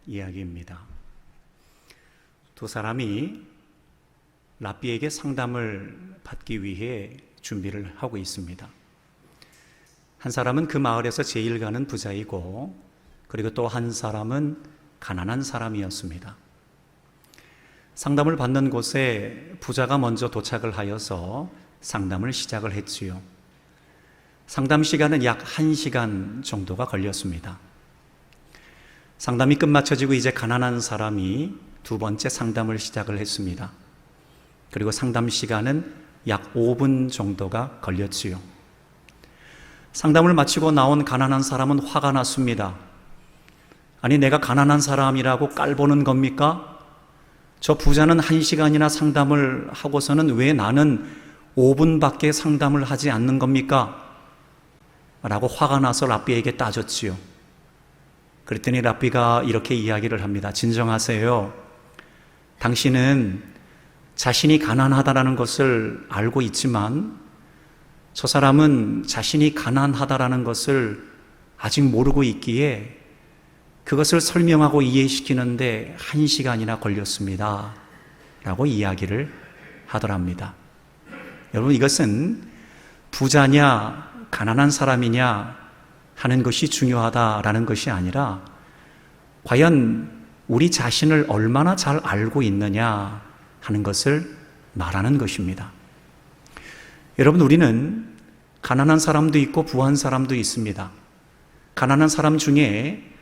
이야기입니다. 두 사람이 랍비에게 상담을 받기 위해 준비를 하고 있습니다. 한 사람은 그 마을에서 제일 가는 부자이고, 그리고 또 한 사람은 가난한 사람이었습니다. 상담을 받는 곳에 부자가 먼저 도착을 하여서 상담을 시작을 했지요. 상담 시간은 약 1시간 정도가 걸렸습니다. 상담이 끝마쳐지고 이제 가난한 사람이 두 번째 상담을 시작을 했습니다. 그리고 상담 시간은 약 5분 정도가 걸렸지요. 상담을 마치고 나온 가난한 사람은 화가 났습니다. 아니, 내가 가난한 사람이라고 깔보는 겁니까? 저 부자는 1시간이나 상담을 하고서는 왜 나는 5분밖에 상담을 하지 않는 겁니까? 라고 화가 나서 랍비에게 따졌지요. 그랬더니 랍비가 이렇게 이야기를 합니다. 진정하세요. 당신은 자신이 가난하다라는 것을 알고 있지만 저 사람은 자신이 가난하다라는 것을 아직 모르고 있기에 그것을 설명하고 이해시키는데 1시간이나 걸렸습니다. 라고 이야기를 하더랍니다. 여러분, 이것은 부자냐 가난한 사람이냐 하는 것이 중요하다라는 것이 아니라 과연 우리 자신을 얼마나 잘 알고 있느냐 하는 것을 말하는 것입니다. 여러분, 우리는 가난한 사람도 있고 부한 사람도 있습니다. 가난한 사람 중에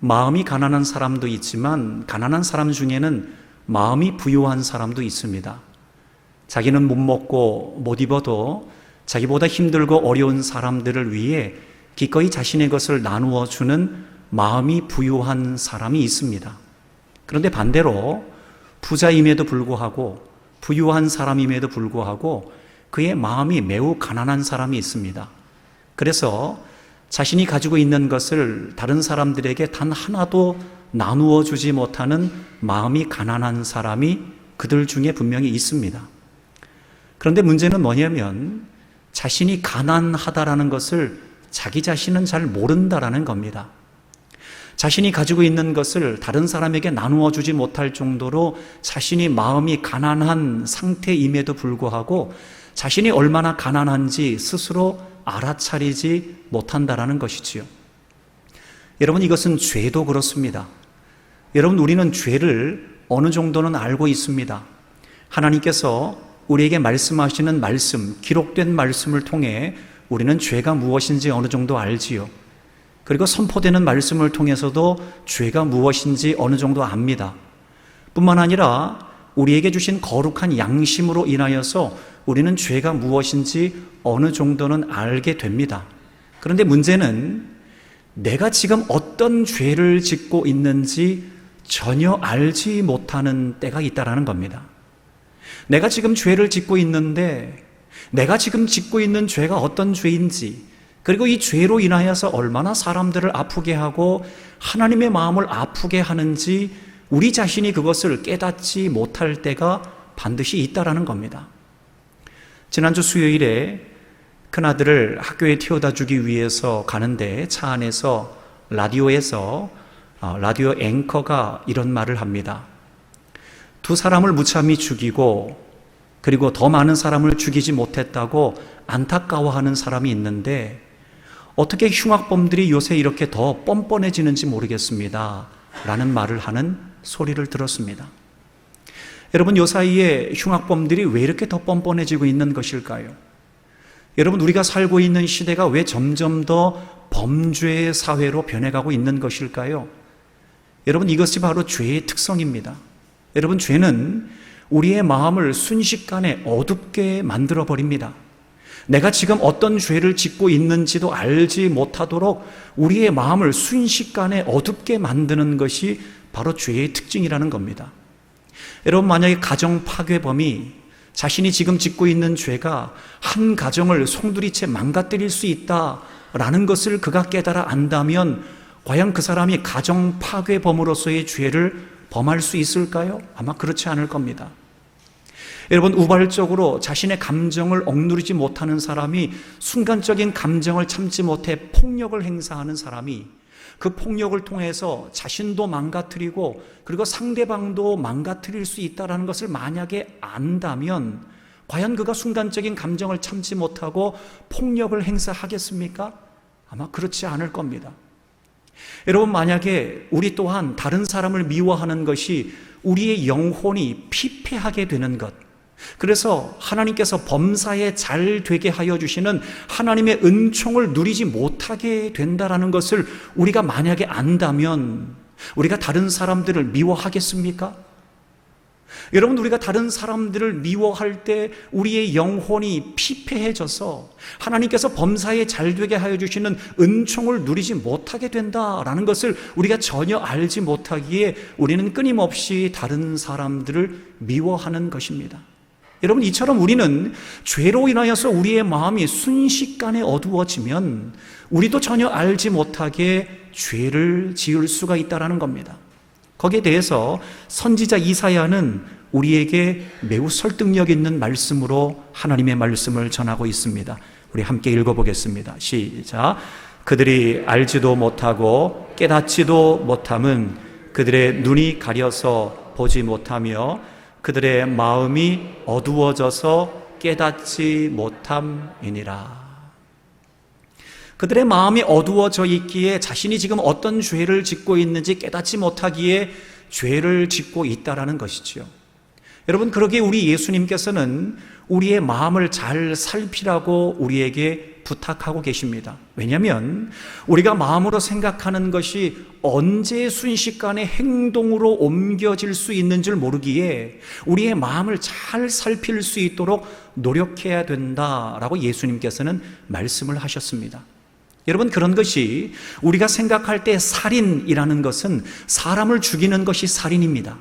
마음이 가난한 사람도 있지만 가난한 사람 중에는 마음이 부유한 사람도 있습니다. 자기는 못 먹고 못 입어도 자기보다 힘들고 어려운 사람들을 위해 기꺼이 자신의 것을 나누어 주는 마음이 부유한 사람이 있습니다. 그런데 반대로 부자임에도 불구하고 부유한 사람임에도 불구하고 그의 마음이 매우 가난한 사람이 있습니다. 그래서 자신이 가지고 있는 것을 다른 사람들에게 단 하나도 나누어 주지 못하는 마음이 가난한 사람이 그들 중에 분명히 있습니다. 그런데 문제는 뭐냐면 자신이 가난하다라는 것을 자기 자신은 잘 모른다라는 겁니다. 자신이 가지고 있는 것을 다른 사람에게 나누어 주지 못할 정도로 자신이 마음이 가난한 상태임에도 불구하고 자신이 얼마나 가난한지 스스로 알아차리지 못한다라는 것이지요. 여러분, 이것은 죄도 그렇습니다. 여러분, 우리는 죄를 어느 정도는 알고 있습니다. 하나님께서 우리에게 말씀하시는 말씀, 기록된 말씀을 통해 우리는 죄가 무엇인지 어느 정도 알지요. 그리고 선포되는 말씀을 통해서도 죄가 무엇인지 어느 정도 압니다. 뿐만 아니라 우리에게 주신 거룩한 양심으로 인하여서 우리는 죄가 무엇인지 어느 정도는 알게 됩니다. 그런데 문제는 내가 지금 어떤 죄를 짓고 있는지 전혀 알지 못하는 때가 있다는 겁니다. 내가 지금 죄를 짓고 있는데 내가 지금 짓고 있는 죄가 어떤 죄인지, 그리고 이 죄로 인하여서 얼마나 사람들을 아프게 하고 하나님의 마음을 아프게 하는지 우리 자신이 그것을 깨닫지 못할 때가 반드시 있다라는 겁니다. 지난주 수요일에 큰아들을 학교에 태워다 주기 위해서 가는데 차 안에서 라디오에서 라디오 앵커가 이런 말을 합니다. 두 사람을 무참히 죽이고 그리고 더 많은 사람을 죽이지 못했다고 안타까워하는 사람이 있는데 어떻게 흉악범들이 요새 이렇게 더 뻔뻔해지는지 모르겠습니다. 라는 말을 하는 소리를 들었습니다. 여러분, 요 사이에 흉악범들이 왜 이렇게 더 뻔뻔해지고 있는 것일까요? 여러분, 우리가 살고 있는 시대가 왜 점점 더 범죄의 사회로 변해가고 있는 것일까요? 여러분, 이것이 바로 죄의 특성입니다. 여러분, 죄는 우리의 마음을 순식간에 어둡게 만들어버립니다. 내가 지금 어떤 죄를 짓고 있는지도 알지 못하도록 우리의 마음을 순식간에 어둡게 만드는 것이 바로 죄의 특징이라는 겁니다. 여러분, 만약에 가정 파괴범이 자신이 지금 짓고 있는 죄가 한 가정을 송두리째 망가뜨릴 수 있다라는 것을 그가 깨달아 안다면 과연 그 사람이 가정 파괴범으로서의 죄를 범할 수 있을까요? 아마 그렇지 않을 겁니다. 여러분, 우발적으로 자신의 감정을 억누르지 못하는 사람이, 순간적인 감정을 참지 못해 폭력을 행사하는 사람이 그 폭력을 통해서 자신도 망가뜨리고 그리고 상대방도 망가뜨릴 수 있다는 것을 만약에 안다면 과연 그가 순간적인 감정을 참지 못하고 폭력을 행사하겠습니까? 아마 그렇지 않을 겁니다. 여러분, 만약에 우리 또한 다른 사람을 미워하는 것이 우리의 영혼이 피폐하게 되는 것, 그래서 하나님께서 범사에 잘 되게 하여 주시는 하나님의 은총을 누리지 못하게 된다는 것을 우리가 만약에 안다면 우리가 다른 사람들을 미워하겠습니까? 여러분, 우리가 다른 사람들을 미워할 때 우리의 영혼이 피폐해져서 하나님께서 범사에 잘 되게 하여 주시는 은총을 누리지 못하게 된다라는 것을 우리가 전혀 알지 못하기에 우리는 끊임없이 다른 사람들을 미워하는 것입니다. 여러분, 이처럼 우리는 죄로 인하여서 우리의 마음이 순식간에 어두워지면 우리도 전혀 알지 못하게 죄를 지을 수가 있다는 겁니다. 거기에 대해서 선지자 이사야는 우리에게 매우 설득력 있는 말씀으로 하나님의 말씀을 전하고 있습니다. 우리 함께 읽어보겠습니다. 시작. 그들이 알지도 못하고 깨닫지도 못함은 그들의 눈이 가려서 보지 못하며 그들의 마음이 어두워져서 깨닫지 못함이니라. 그들의 마음이 어두워져 있기에 자신이 지금 어떤 죄를 짓고 있는지 깨닫지 못하기에 죄를 짓고 있다라는 것이지요. 여러분, 그러기에 우리 예수님께서는 우리의 마음을 잘 살피라고 우리에게 부탁하고 계십니다. 왜냐하면 우리가 마음으로 생각하는 것이 언제 순식간에 행동으로 옮겨질 수 있는 줄 모르기에 우리의 마음을 잘 살필 수 있도록 노력해야 된다라고 예수님께서는 말씀을 하셨습니다. 여러분, 그런 것이 우리가 생각할 때 살인이라는 것은 사람을 죽이는 것이 살인입니다.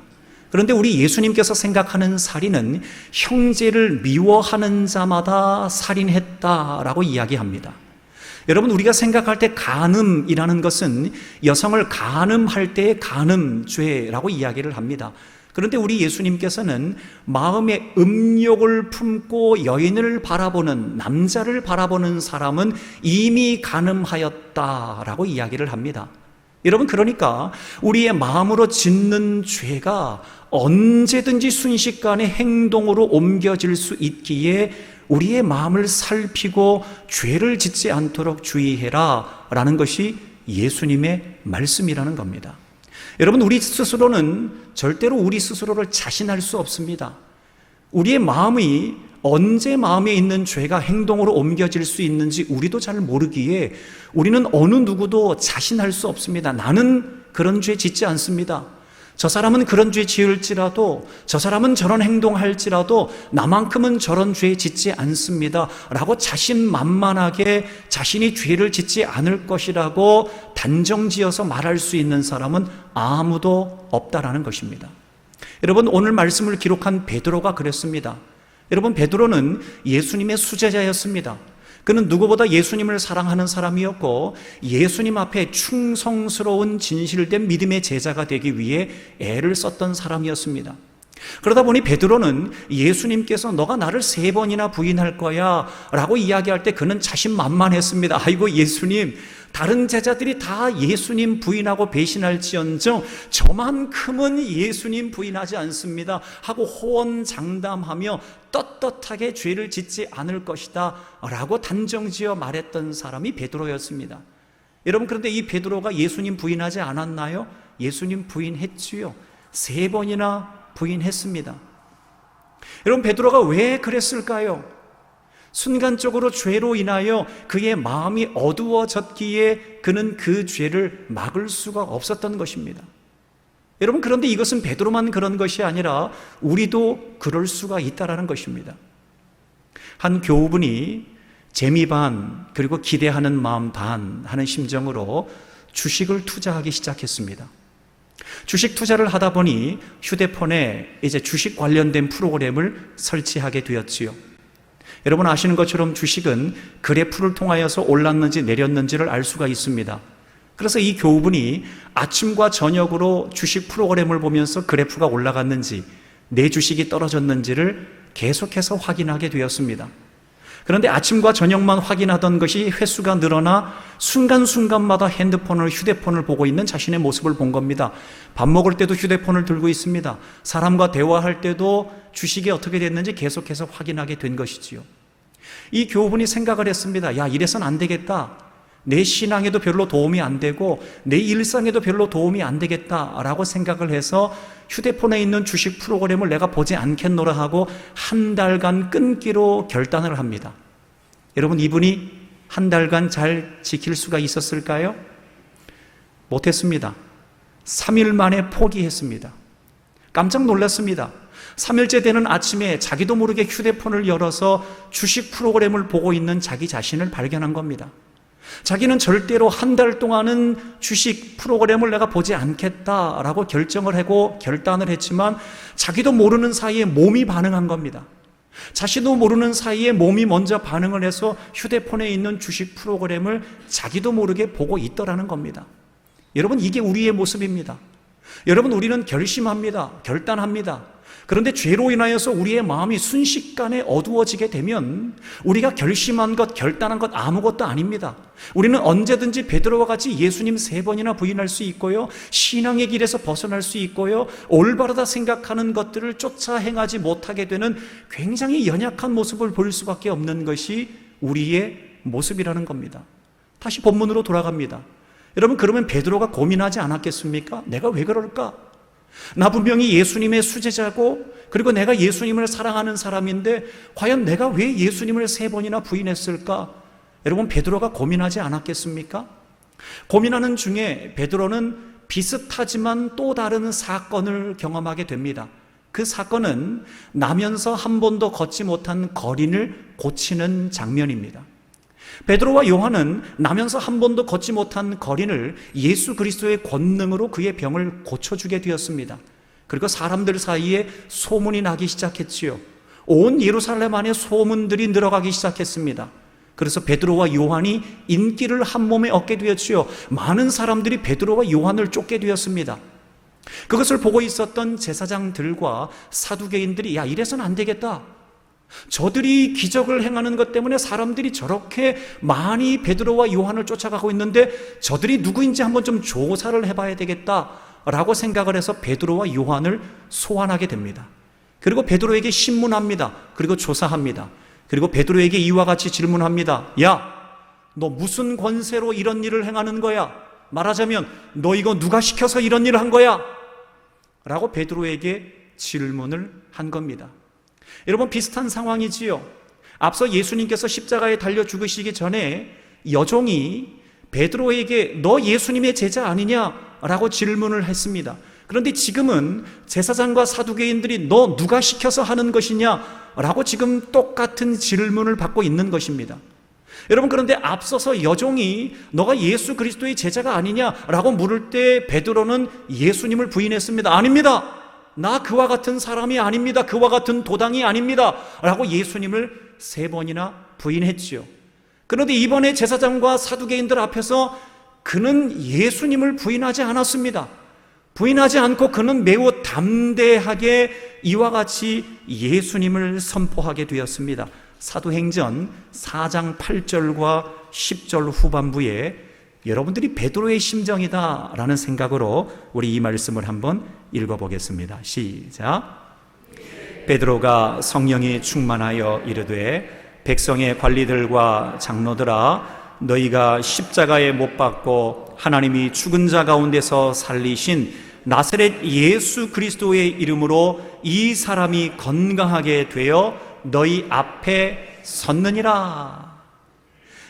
그런데 우리 예수님께서 생각하는 살인은 형제를 미워하는 자마다 살인했다라고 이야기합니다. 여러분, 우리가 생각할 때 간음이라는 것은 여성을 간음할 때의 간음죄라고 이야기를 합니다. 그런데 우리 예수님께서는 마음에 음욕을 품고 여인을 바라보는, 남자를 바라보는 사람은 이미 간음하였다라고 이야기를 합니다. 여러분, 그러니까 우리의 마음으로 짓는 죄가 언제든지 순식간에 행동으로 옮겨질 수 있기에 우리의 마음을 살피고 죄를 짓지 않도록 주의해라 라는 것이 예수님의 말씀이라는 겁니다. 여러분, 우리 스스로는 절대로 우리 스스로를 자신할 수 없습니다. 우리의 마음이 언제 마음에 있는 죄가 행동으로 옮겨질 수 있는지 우리도 잘 모르기에 우리는 어느 누구도 자신할 수 없습니다. 나는 그런 죄 짓지 않습니다. 저 사람은 그런 죄 지을지라도, 저 사람은 저런 행동할지라도 나만큼은 저런 죄 짓지 않습니다 라고 자신만만하게 자신이 죄를 짓지 않을 것이라고 단정지어서 말할 수 있는 사람은 아무도 없다라는 것입니다. 여러분, 오늘 말씀을 기록한 베드로가 그랬습니다. 여러분, 베드로는 예수님의 수제자였습니다. 그는 누구보다 예수님을 사랑하는 사람이었고 예수님 앞에 충성스러운 진실된 믿음의 제자가 되기 위해 애를 썼던 사람이었습니다. 그러다 보니 베드로는 예수님께서 너가 나를 3번이나 부인할 거야 라고 이야기할 때 그는 자신만만했습니다. 아이고, 예수님, 다른 제자들이 다 예수님 부인하고 배신할지언정 저만큼은 예수님 부인하지 않습니다 하고 호언장담하며 떳떳하게 죄를 짓지 않을 것이다 라고 단정지어 말했던 사람이 베드로였습니다. 여러분, 그런데 이 베드로가 예수님 부인하지 않았나요? 예수님 부인했지요. 3번이나 부인했습니다. 여러분, 베드로가 왜 그랬을까요? 순간적으로 죄로 인하여 그의 마음이 어두워졌기에 그는 그 죄를 막을 수가 없었던 것입니다. 여러분, 그런데 이것은 베드로만 그런 것이 아니라 우리도 그럴 수가 있다라는 것입니다. 한 교우분이 재미 반 그리고 기대하는 마음 반 하는 심정으로 주식을 투자하기 시작했습니다. 주식 투자를 하다 보니 휴대폰에 이제 주식 관련된 프로그램을 설치하게 되었지요. 여러분, 아시는 것처럼 주식은 그래프를 통하여서 올랐는지 내렸는지를 알 수가 있습니다. 그래서 이 교우분이 아침과 저녁으로 주식 프로그램을 보면서 그래프가 올라갔는지 내 주식이 떨어졌는지를 계속해서 확인하게 되었습니다. 그런데 아침과 저녁만 확인하던 것이 횟수가 늘어나 순간순간마다 휴대폰을 보고 있는 자신의 모습을 본 겁니다. 밥 먹을 때도 휴대폰을 들고 있습니다. 사람과 대화할 때도 주식이 어떻게 됐는지 계속해서 확인하게 된 것이지요. 이 교우분이 생각을 했습니다. 야, 이래서는 안 되겠다. 내 신앙에도 별로 도움이 안 되고 내 일상에도 별로 도움이 안 되겠다라고 생각을 해서 휴대폰에 있는 주식 프로그램을 내가 보지 않겠노라 하고 한 달간 끊기로 결단을 합니다. 여러분, 이분이 한 달간 잘 지킬 수가 있었을까요? 못했습니다. 3일 만에 포기했습니다. 깜짝 놀랐습니다. 3일째 되는 아침에 자기도 모르게 휴대폰을 열어서 주식 프로그램을 보고 있는 자기 자신을 발견한 겁니다. 자기는 절대로 한 달 동안은 주식 프로그램을 내가 보지 않겠다라고 결정을 하고 결단을 했지만 자기도 모르는 사이에 몸이 반응한 겁니다. 자신도 모르는 사이에 몸이 먼저 반응을 해서 휴대폰에 있는 주식 프로그램을 자기도 모르게 보고 있더라는 겁니다. 여러분, 이게 우리의 모습입니다. 여러분, 우리는 결심합니다. 결단합니다. 그런데 죄로 인하여서 우리의 마음이 순식간에 어두워지게 되면 우리가 결심한 것, 결단한 것 아무것도 아닙니다. 우리는 언제든지 베드로와 같이 예수님 3번이나 부인할 수 있고요, 신앙의 길에서 벗어날 수 있고요, 올바르다 생각하는 것들을 쫓아 행하지 못하게 되는 굉장히 연약한 모습을 볼 수밖에 없는 것이 우리의 모습이라는 겁니다. 다시 본문으로 돌아갑니다. 여러분, 그러면 베드로가 고민하지 않았겠습니까? 내가 왜 그럴까? 나 분명히 예수님의 수제자고, 그리고 내가 예수님을 사랑하는 사람인데 과연 내가 왜 예수님을 3번이나 부인했을까? 여러분, 베드로가 고민하지 않았겠습니까? 고민하는 중에 베드로는 비슷하지만 또 다른 사건을 경험하게 됩니다. 그 사건은 나면서 한 번도 걷지 못한 거린을 고치는 장면입니다. 베드로와 요한은 나면서 한 번도 걷지 못한 거린을 예수 그리스도의 권능으로 그의 병을 고쳐주게 되었습니다. 그리고 사람들 사이에 소문이 나기 시작했지요. 온 예루살렘 안에 소문들이 늘어가기 시작했습니다. 그래서 베드로와 요한이 인기를 한 몸에 얻게 되었지요. 많은 사람들이 베드로와 요한을 쫓게 되었습니다. 그것을 보고 있었던 제사장들과 사두개인들이, 야, 이래서는 안 되겠다. 저들이 기적을 행하는 것 때문에 사람들이 저렇게 많이 베드로와 요한을 쫓아가고 있는데 저들이 누구인지 한번 좀 조사를 해봐야 되겠다라고 생각을 해서 베드로와 요한을 소환하게 됩니다. 그리고 베드로에게 신문합니다. 그리고 조사합니다. 그리고 베드로에게 이와 같이 질문합니다. 야, 너 무슨 권세로 이런 일을 행하는 거야? 말하자면 너 이거 누가 시켜서 이런 일을 한 거야? 라고 베드로에게 질문을 한 겁니다. 여러분, 비슷한 상황이지요. 앞서 예수님께서 십자가에 달려 죽으시기 전에 여종이 베드로에게 너 예수님의 제자 아니냐라고 질문을 했습니다. 그런데 지금은 제사장과 사두개인들이 너 누가 시켜서 하는 것이냐라고 지금 똑같은 질문을 받고 있는 것입니다. 여러분, 그런데 앞서서 여종이 너가 예수 그리스도의 제자가 아니냐라고 물을 때 베드로는 예수님을 부인했습니다. 아닙니다. 나 그와 같은 사람이 아닙니다. 그와 같은 도당이 아닙니다. 라고 예수님을 3번이나 부인했지요. 그런데 이번에 제사장과 사두개인들 앞에서 그는 예수님을 부인하지 않았습니다. 부인하지 않고 그는 매우 담대하게 이와 같이 예수님을 선포하게 되었습니다. 사도행전 4장 8절과 10절 후반부에 여러분들이 베드로의 심정이다라는 생각으로 우리 이 말씀을 한번 읽어보겠습니다. 시작. 베드로가 성령이 충만하여 이르되 백성의 관리들과 장로들아, 너희가 십자가에 못 박고 하나님이 죽은 자 가운데서 살리신 나사렛 예수 그리스도의 이름으로 이 사람이 건강하게 되어 너희 앞에 섰느니라.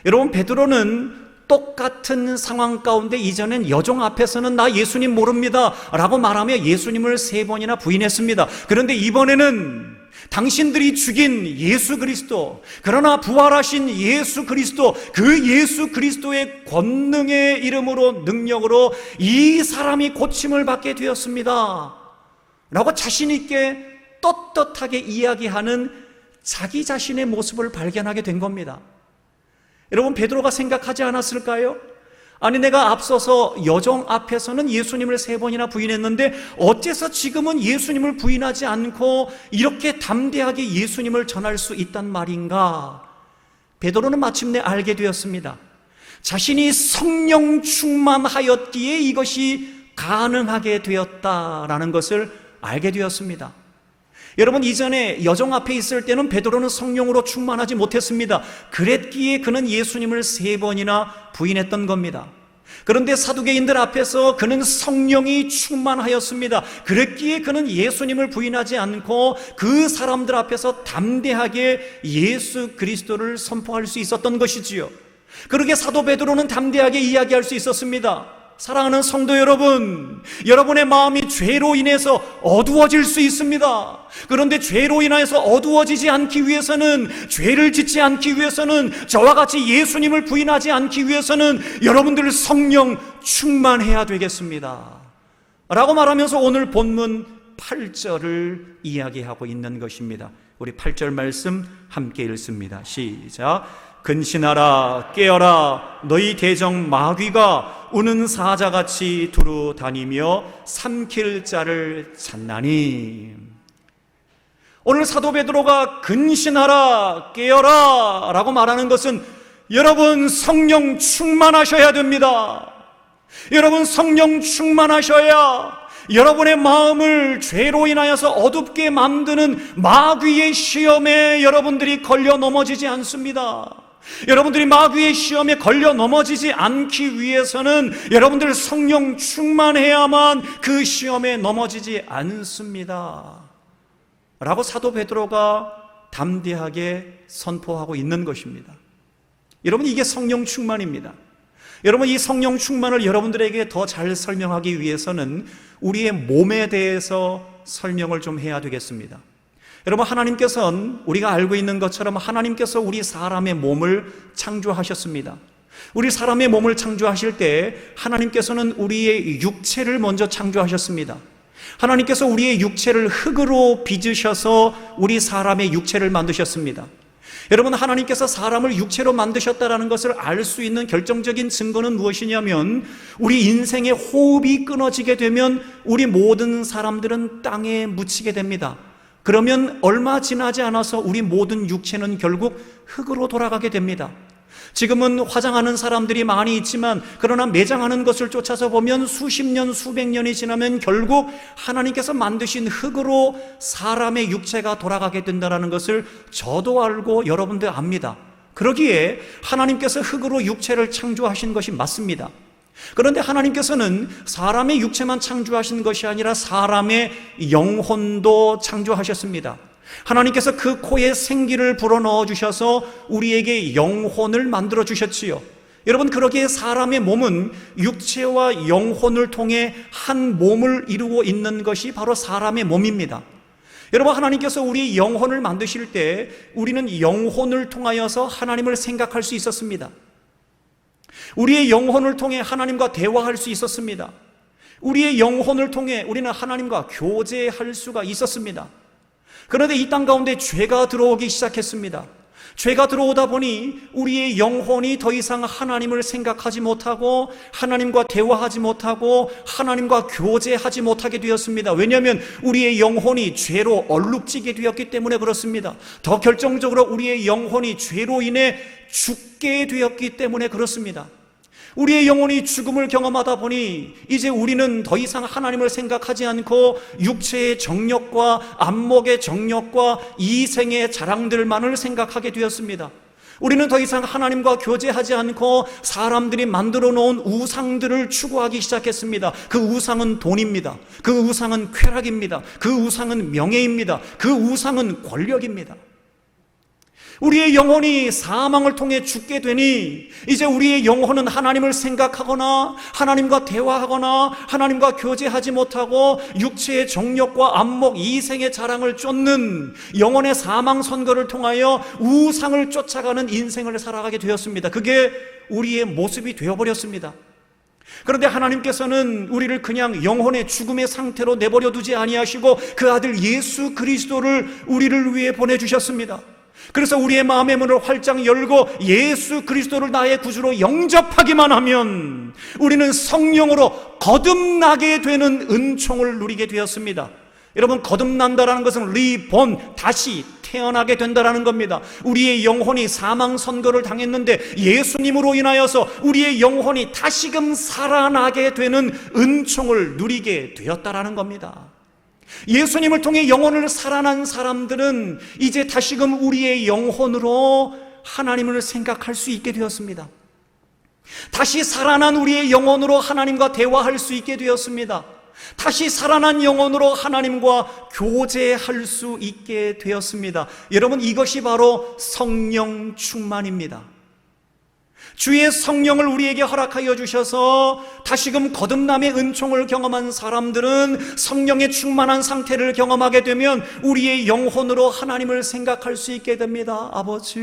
여러분, 베드로는 똑같은 상황 가운데 이전엔 여종 앞에서는 나 예수님 모릅니다 라고 말하며 예수님을 3번이나 부인했습니다. 그런데 이번에는 당신들이 죽인 예수 그리스도, 그러나 부활하신 예수 그리스도, 그 예수 그리스도의 권능의 이름으로, 능력으로 이 사람이 고침을 받게 되었습니다 라고 자신 있게 떳떳하게 이야기하는 자기 자신의 모습을 발견하게 된 겁니다. 여러분, 베드로가 생각하지 않았을까요? 아니, 내가 앞서서 여종 앞에서는 예수님을 3번이나 부인했는데 어째서 지금은 예수님을 부인하지 않고 이렇게 담대하게 예수님을 전할 수 있단 말인가? 베드로는 마침내 알게 되었습니다. 자신이 성령 충만하였기에 이것이 가능하게 되었다라는 것을 알게 되었습니다. 여러분, 이전에 여정 앞에 있을 때는 베드로는 성령으로 충만하지 못했습니다. 그랬기에 그는 예수님을 3번이나 부인했던 겁니다. 그런데 사두개인들 앞에서 그는 성령이 충만하였습니다. 그랬기에 그는 예수님을 부인하지 않고 그 사람들 앞에서 담대하게 예수 그리스도를 선포할 수 있었던 것이지요. 그러게 사도 베드로는 담대하게 이야기할 수 있었습니다. 사랑하는 성도 여러분, 여러분의 마음이 죄로 인해서 어두워질 수 있습니다. 그런데 죄로 인해서 어두워지지 않기 위해서는, 죄를 짓지 않기 위해서는, 저와 같이 예수님을 부인하지 않기 위해서는 여러분들 성령 충만해야 되겠습니다 라고 말하면서 오늘 본문 8절을 이야기하고 있는 것입니다. 우리 8절 말씀 함께 읽습니다. 시작. 근신하라, 깨어라, 너희 대적 마귀가 우는 사자같이 두루 다니며 삼킬 자를 찾나니. 오늘 사도 베드로가 근신하라, 깨어라 라고 말하는 것은 여러분 성령 충만하셔야 됩니다. 여러분 성령 충만하셔야 여러분의 마음을 죄로 인하여서 어둡게 만드는 마귀의 시험에 여러분들이 걸려 넘어지지 않습니다. 여러분들이 마귀의 시험에 걸려 넘어지지 않기 위해서는 여러분들 성령 충만해야만 그 시험에 넘어지지 않습니다 라고 사도 베드로가 담대하게 선포하고 있는 것입니다. 여러분, 이게 성령 충만입니다. 여러분, 이 성령 충만을 여러분들에게 더 잘 설명하기 위해서는 우리의 몸에 대해서 설명을 좀 해야 되겠습니다. 여러분, 하나님께서는 우리가 알고 있는 것처럼 하나님께서 우리 사람의 몸을 창조하셨습니다. 우리 사람의 몸을 창조하실 때 하나님께서는 우리의 육체를 먼저 창조하셨습니다. 하나님께서 우리의 육체를 흙으로 빚으셔서 우리 사람의 육체를 만드셨습니다. 여러분, 하나님께서 사람을 육체로 만드셨다는 것을 알 수 있는 결정적인 증거는 무엇이냐면, 우리 인생의 호흡이 끊어지게 되면 우리 모든 사람들은 땅에 묻히게 됩니다. 그러면 얼마 지나지 않아서 우리 모든 육체는 결국 흙으로 돌아가게 됩니다. 지금은 화장하는 사람들이 많이 있지만, 그러나 매장하는 것을 쫓아서 보면 수십 년, 수백 년이 지나면 결국 하나님께서 만드신 흙으로 사람의 육체가 돌아가게 된다는 것을 저도 알고 여러분도 압니다. 그러기에 하나님께서 흙으로 육체를 창조하신 것이 맞습니다. 그런데 하나님께서는 사람의 육체만 창조하신 것이 아니라 사람의 영혼도 창조하셨습니다. 하나님께서 그 코에 생기를 불어넣어 주셔서 우리에게 영혼을 만들어 주셨지요. 여러분, 그러기에 사람의 몸은 육체와 영혼을 통해 한 몸을 이루고 있는 것이 바로 사람의 몸입니다. 여러분, 하나님께서 우리 영혼을 만드실 때 우리는 영혼을 통하여서 하나님을 생각할 수 있었습니다. 우리의 영혼을 통해 하나님과 대화할 수 있었습니다. 우리의 영혼을 통해 우리는 하나님과 교제할 수가 있었습니다. 그런데 이 땅 가운데 죄가 들어오기 시작했습니다. 죄가 들어오다 보니 우리의 영혼이 더 이상 하나님을 생각하지 못하고 하나님과 대화하지 못하고 하나님과 교제하지 못하게 되었습니다. 왜냐하면 우리의 영혼이 죄로 얼룩지게 되었기 때문에 그렇습니다. 더 결정적으로 우리의 영혼이 죄로 인해 죽게 되었기 때문에 그렇습니다. 우리의 영혼이 죽음을 경험하다 보니 이제 우리는 더 이상 하나님을 생각하지 않고 육체의 정욕과 안목의 정욕과 이생의 자랑들만을 생각하게 되었습니다. 우리는 더 이상 하나님과 교제하지 않고 사람들이 만들어 놓은 우상들을 추구하기 시작했습니다. 그 우상은 돈입니다. 그 우상은 쾌락입니다. 그 우상은 명예입니다. 그 우상은 권력입니다. 우리의 영혼이 사망을 통해 죽게 되니 이제 우리의 영혼은 하나님을 생각하거나 하나님과 대화하거나 하나님과 교제하지 못하고 육체의 정욕과 안목, 이생의 자랑을 쫓는 영혼의 사망 선거를 통하여 우상을 쫓아가는 인생을 살아가게 되었습니다. 그게 우리의 모습이 되어버렸습니다. 그런데 하나님께서는 우리를 그냥 영혼의 죽음의 상태로 내버려 두지 아니하시고 그 아들 예수 그리스도를 우리를 위해 보내주셨습니다. 그래서 우리의 마음의 문을 활짝 열고 예수 그리스도를 나의 구주로 영접하기만 하면 우리는 성령으로 거듭나게 되는 은총을 누리게 되었습니다. 여러분, 거듭난다라는 것은 리본, 다시 태어나게 된다라는 겁니다. 우리의 영혼이 사망 선고를 당했는데 예수님으로 인하여서 우리의 영혼이 다시금 살아나게 되는 은총을 누리게 되었다라는 겁니다. 예수님을 통해 영혼을 살아난 사람들은 이제 다시금 우리의 영혼으로 하나님을 생각할 수 있게 되었습니다. 다시 살아난 우리의 영혼으로 하나님과 대화할 수 있게 되었습니다. 다시 살아난 영혼으로 하나님과 교제할 수 있게 되었습니다. 여러분, 이것이 바로 성령 충만입니다. 주의 성령을 우리에게 허락하여 주셔서 다시금 거듭남의 은총을 경험한 사람들은 성령의 충만한 상태를 경험하게 되면 우리의 영혼으로 하나님을 생각할 수 있게 됩니다. 아버지,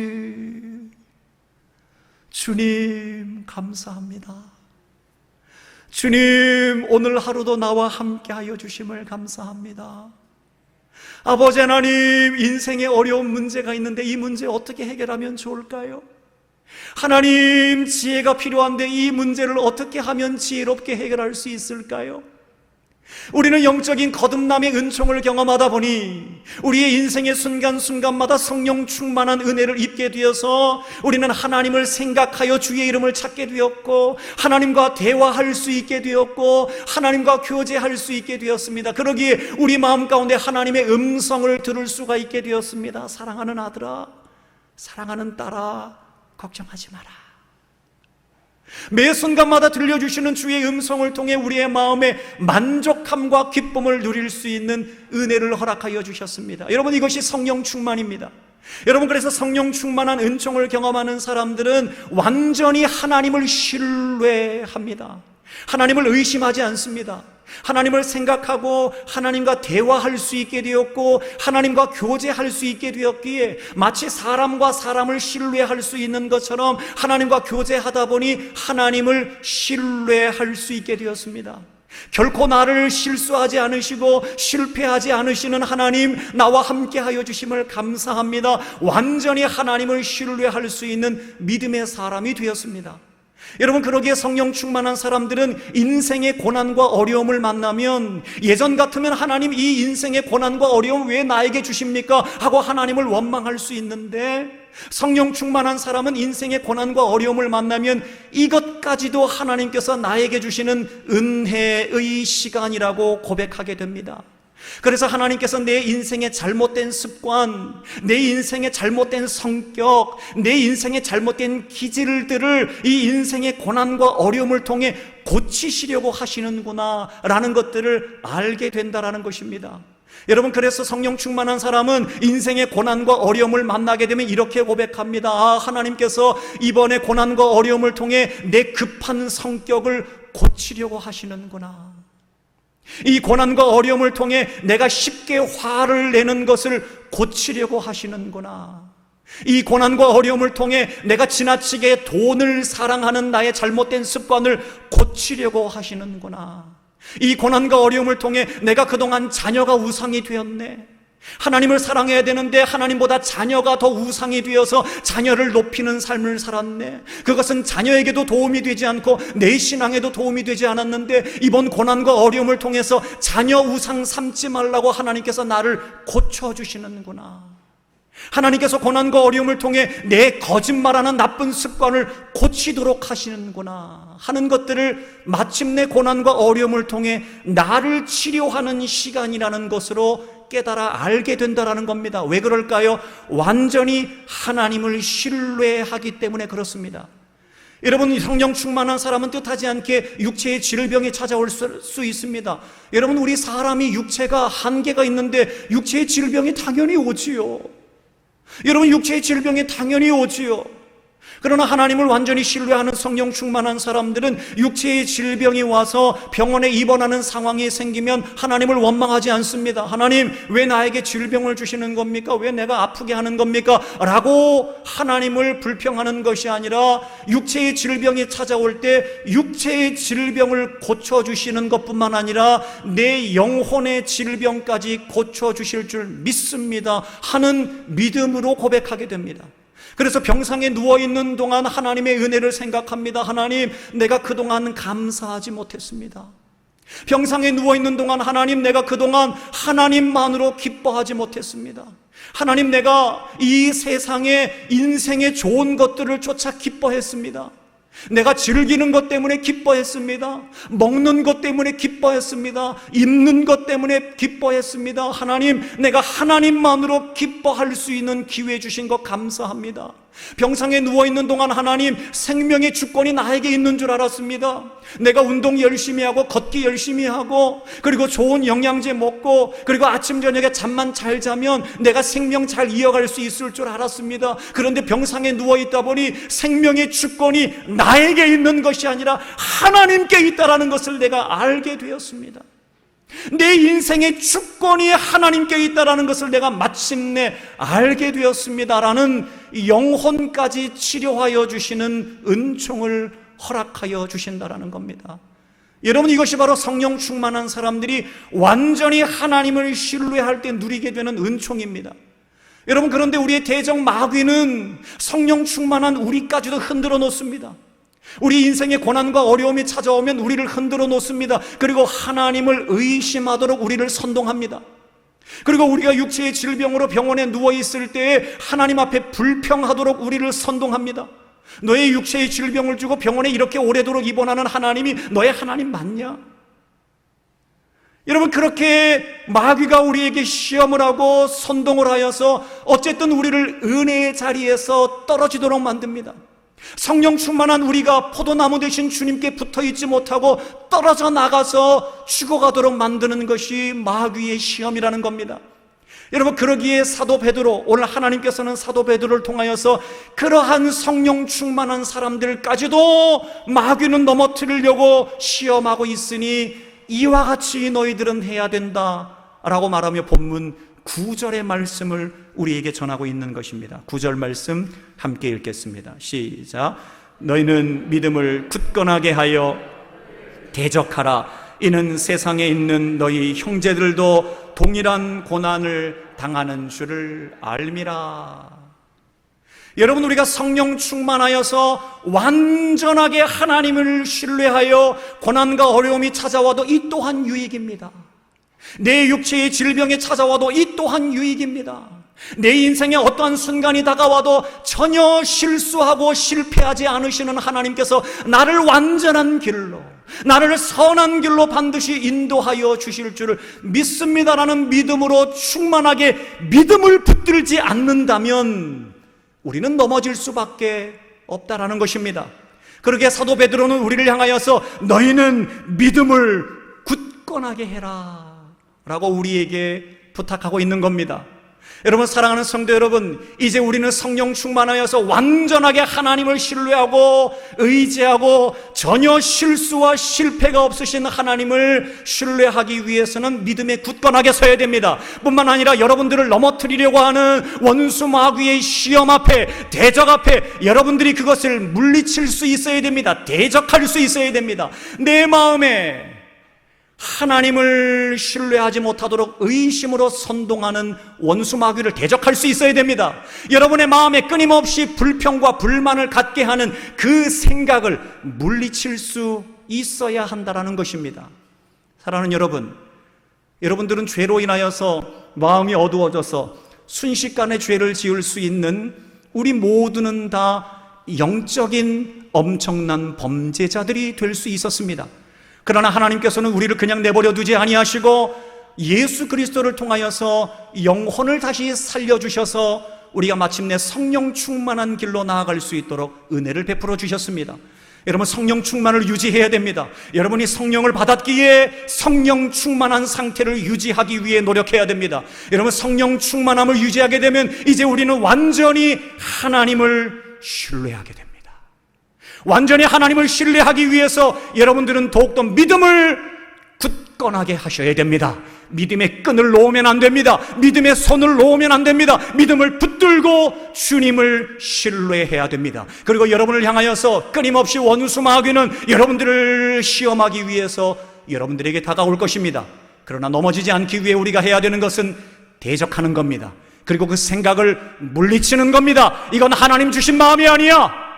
주님 감사합니다. 주님, 오늘 하루도 나와 함께 하여 주심을 감사합니다. 아버지 하나님, 인생에 어려운 문제가 있는데 이 문제 어떻게 해결하면 좋을까요? 하나님, 지혜가 필요한데 이 문제를 어떻게 하면 지혜롭게 해결할 수 있을까요? 우리는 영적인 거듭남의 은총을 경험하다 보니 우리의 인생의 순간순간마다 성령 충만한 은혜를 입게 되어서 우리는 하나님을 생각하여 주의 이름을 찾게 되었고 하나님과 대화할 수 있게 되었고 하나님과 교제할 수 있게 되었습니다. 그러기에 우리 마음 가운데 하나님의 음성을 들을 수가 있게 되었습니다. 사랑하는 아들아, 사랑하는 딸아, 걱정하지 마라. 매 순간마다 들려주시는 주의 음성을 통해 우리의 마음에 만족함과 기쁨을 누릴 수 있는 은혜를 허락하여 주셨습니다. 여러분, 이것이 성령 충만입니다. 여러분, 그래서 성령 충만한 은총을 경험하는 사람들은 완전히 하나님을 신뢰합니다. 하나님을 의심하지 않습니다. 하나님을 생각하고 하나님과 대화할 수 있게 되었고 하나님과 교제할 수 있게 되었기에 마치 사람과 사람을 신뢰할 수 있는 것처럼 하나님과 교제하다 보니 하나님을 신뢰할 수 있게 되었습니다. 결코 나를 실수하지 않으시고 실패하지 않으시는 하나님, 나와 함께 하여 주심을 감사합니다. 완전히 하나님을 신뢰할 수 있는 믿음의 사람이 되었습니다. 여러분, 그러기에 성령 충만한 사람들은 인생의 고난과 어려움을 만나면 예전 같으면 하나님, 이 인생의 고난과 어려움 왜 나에게 주십니까? 하고 하나님을 원망할 수 있는데 성령 충만한 사람은 인생의 고난과 어려움을 만나면 이것까지도 하나님께서 나에게 주시는 은혜의 시간이라고 고백하게 됩니다. 그래서 하나님께서 내 인생의 잘못된 습관, 내 인생의 잘못된 성격, 내 인생의 잘못된 기질들을 이 인생의 고난과 어려움을 통해 고치시려고 하시는구나 라는 것들을 알게 된다라는 것입니다. 여러분, 그래서 성령 충만한 사람은 인생의 고난과 어려움을 만나게 되면 이렇게 고백합니다. 아, 하나님께서 이번에 고난과 어려움을 통해 내 급한 성격을 고치려고 하시는구나. 이 고난과 어려움을 통해 내가 쉽게 화를 내는 것을 고치려고 하시는구나. 이 고난과 어려움을 통해 내가 지나치게 돈을 사랑하는 나의 잘못된 습관을 고치려고 하시는구나. 이 고난과 어려움을 통해 내가 그동안 자녀가 우상이 되었네. 하나님을 사랑해야 되는데 하나님보다 자녀가 더 우상이 되어서 자녀를 높이는 삶을 살았네. 그것은 자녀에게도 도움이 되지 않고 내 신앙에도 도움이 되지 않았는데 이번 고난과 어려움을 통해서 자녀 우상 삼지 말라고 하나님께서 나를 고쳐주시는구나. 하나님께서 고난과 어려움을 통해 내 거짓말하는 나쁜 습관을 고치도록 하시는구나 하는 것들을 마침내 고난과 어려움을 통해 나를 치료하는 시간이라는 것으로 깨달아 알게 된다라는 겁니다. 왜 그럴까요? 완전히 하나님을 신뢰하기 때문에 그렇습니다. 여러분, 성령 충만한 사람은 뜻하지 않게 육체의 질병이 찾아올 수 있습니다. 여러분, 우리 사람이 육체가 한계가 있는데 육체의 질병이 당연히 오지요. 여러분, 육체의 질병이 당연히 오지요. 그러나 하나님을 완전히 신뢰하는 성령 충만한 사람들은 육체의 질병이 와서 병원에 입원하는 상황이 생기면 하나님을 원망하지 않습니다. 하나님, 왜 나에게 질병을 주시는 겁니까? 왜 내가 아프게 하는 겁니까? 라고 하나님을 불평하는 것이 아니라 육체의 질병이 찾아올 때 육체의 질병을 고쳐주시는 것뿐만 아니라 내 영혼의 질병까지 고쳐주실 줄 믿습니다 하는 믿음으로 고백하게 됩니다. 그래서 병상에 누워있는 동안 하나님의 은혜를 생각합니다. 하나님, 내가 그동안 감사하지 못했습니다. 병상에 누워있는 동안 하나님, 내가 그동안 하나님만으로 기뻐하지 못했습니다. 하나님, 내가 이 세상에 인생의 좋은 것들을 쫓아 기뻐했습니다. 내가 즐기는 것 때문에 기뻐했습니다. 먹는 것 때문에 기뻐했습니다. 입는 것 때문에 기뻐했습니다. 하나님, 내가 하나님만으로 기뻐할 수 있는 기회 주신 것 감사합니다. 병상에 누워있는 동안 하나님, 생명의 주권이 나에게 있는 줄 알았습니다. 내가 운동 열심히 하고 걷기 열심히 하고 그리고 좋은 영양제 먹고 그리고 아침 저녁에 잠만 잘 자면 내가 생명 잘 이어갈 수 있을 줄 알았습니다. 그런데 병상에 누워있다 보니 생명의 주권이 나에게 있는 것이 아니라 하나님께 있다는 것을 내가 알게 되었습니다. 내 인생의 주권이 하나님께 있다는 것을 내가 마침내 알게 되었습니다라는 영혼까지 치료하여 주시는 은총을 허락하여 주신다라는 겁니다. 여러분, 이것이 바로 성령 충만한 사람들이 완전히 하나님을 신뢰할 때 누리게 되는 은총입니다. 여러분, 그런데 우리의 대적 마귀는 성령 충만한 우리까지도 흔들어 놓습니다. 우리 인생의 고난과 어려움이 찾아오면 우리를 흔들어 놓습니다. 그리고 하나님을 의심하도록 우리를 선동합니다. 그리고 우리가 육체의 질병으로 병원에 누워있을 때에 하나님 앞에 불평하도록 우리를 선동합니다. 너의 육체의 질병을 주고 병원에 이렇게 오래도록 입원하는 하나님이 너의 하나님 맞냐? 여러분, 그렇게 마귀가 우리에게 시험을 하고 선동을 하여서 어쨌든 우리를 은혜의 자리에서 떨어지도록 만듭니다. 성령 충만한 우리가 포도나무 되신 주님께 붙어있지 못하고 떨어져 나가서 죽어가도록 만드는 것이 마귀의 시험이라는 겁니다. 여러분, 그러기에 사도 베드로, 오늘 하나님께서는 사도 베드로를 통하여서 그러한 성령 충만한 사람들까지도 마귀는 넘어뜨리려고 시험하고 있으니 이와 같이 너희들은 해야 된다 라고 말하며 본문 9절의 말씀을 우리에게 전하고 있는 것입니다. 9절 말씀 함께 읽겠습니다. 시작. 너희는 믿음을 굳건하게 하여 대적하라. 이는 세상에 있는 너희 형제들도 동일한 고난을 당하는 줄을 알미라. 여러분, 우리가 성령 충만하여서 완전하게 하나님을 신뢰하여 고난과 어려움이 찾아와도 이 또한 유익입니다. 내 육체의 질병이 찾아와도 이 또한 유익입니다. 내 인생에 어떠한 순간이 다가와도 전혀 실수하고 실패하지 않으시는 하나님께서 나를 완전한 길로, 나를 선한 길로 반드시 인도하여 주실 줄을 믿습니다라는 믿음으로 충만하게 믿음을 붙들지 않는다면 우리는 넘어질 수밖에 없다라는 것입니다. 그러기에 사도 베드로는 우리를 향하여서 너희는 믿음을 굳건하게 해라 라고 우리에게 부탁하고 있는 겁니다. 여러분, 사랑하는 성도 여러분, 이제 우리는 성령 충만하여서 완전하게 하나님을 신뢰하고 의지하고 전혀 실수와 실패가 없으신 하나님을 신뢰하기 위해서는 믿음에 굳건하게 서야 됩니다. 뿐만 아니라 여러분들을 넘어뜨리려고 하는 원수 마귀의 시험 앞에, 대적 앞에 여러분들이 그것을 물리칠 수 있어야 됩니다. 대적할 수 있어야 됩니다. 내 마음에 하나님을 신뢰하지 못하도록 의심으로 선동하는 원수 마귀를 대적할 수 있어야 됩니다. 여러분의 마음에 끊임없이 불평과 불만을 갖게 하는 그 생각을 물리칠 수 있어야 한다는 것입니다. 사랑하는 여러분, 여러분들은 죄로 인하여서 마음이 어두워져서 순식간에 죄를 지을 수 있는 우리 모두는 다 영적인 엄청난 범죄자들이 될 수 있었습니다. 그러나 하나님께서는 우리를 그냥 내버려 두지 아니하시고 예수 그리스도를 통하여서 영혼을 다시 살려주셔서 우리가 마침내 성령 충만한 길로 나아갈 수 있도록 은혜를 베풀어 주셨습니다. 여러분, 성령 충만을 유지해야 됩니다. 여러분이 성령을 받았기에 성령 충만한 상태를 유지하기 위해 노력해야 됩니다. 여러분, 성령 충만함을 유지하게 되면 이제 우리는 완전히 하나님을 신뢰하게 됩니다. 완전히 하나님을 신뢰하기 위해서 여러분들은 더욱더 믿음을 굳건하게 하셔야 됩니다. 믿음의 끈을 놓으면 안 됩니다. 믿음의 손을 놓으면 안 됩니다. 믿음을 붙들고 주님을 신뢰해야 됩니다. 그리고 여러분을 향하여서 끊임없이 원수 마귀는 여러분들을 시험하기 위해서 여러분들에게 다가올 것입니다. 그러나 넘어지지 않기 위해 우리가 해야 되는 것은 대적하는 겁니다. 그리고 그 생각을 물리치는 겁니다. 이건 하나님 주신 마음이 아니야.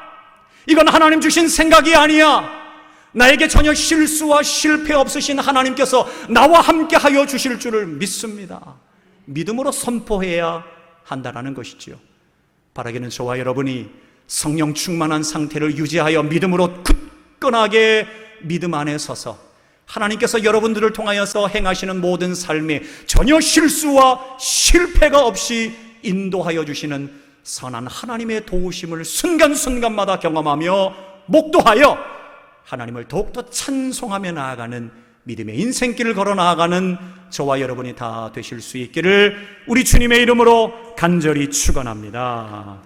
이건 하나님 주신 생각이 아니야. 나에게 전혀 실수와 실패 없으신 하나님께서 나와 함께 하여 주실 줄을 믿습니다. 믿음으로 선포해야 한다는 것이지요. 바라기는 저와 여러분이 성령 충만한 상태를 유지하여 믿음으로 굳건하게 믿음 안에 서서 하나님께서 여러분들을 통하여서 행하시는 모든 삶에 전혀 실수와 실패가 없이 인도하여 주시는 선한 하나님의 도우심을 순간순간마다 경험하며 목도하여 하나님을 더욱더 찬송하며 나아가는 믿음의 인생길을 걸어 나아가는 저와 여러분이 다 되실 수 있기를 우리 주님의 이름으로 간절히 축원합니다.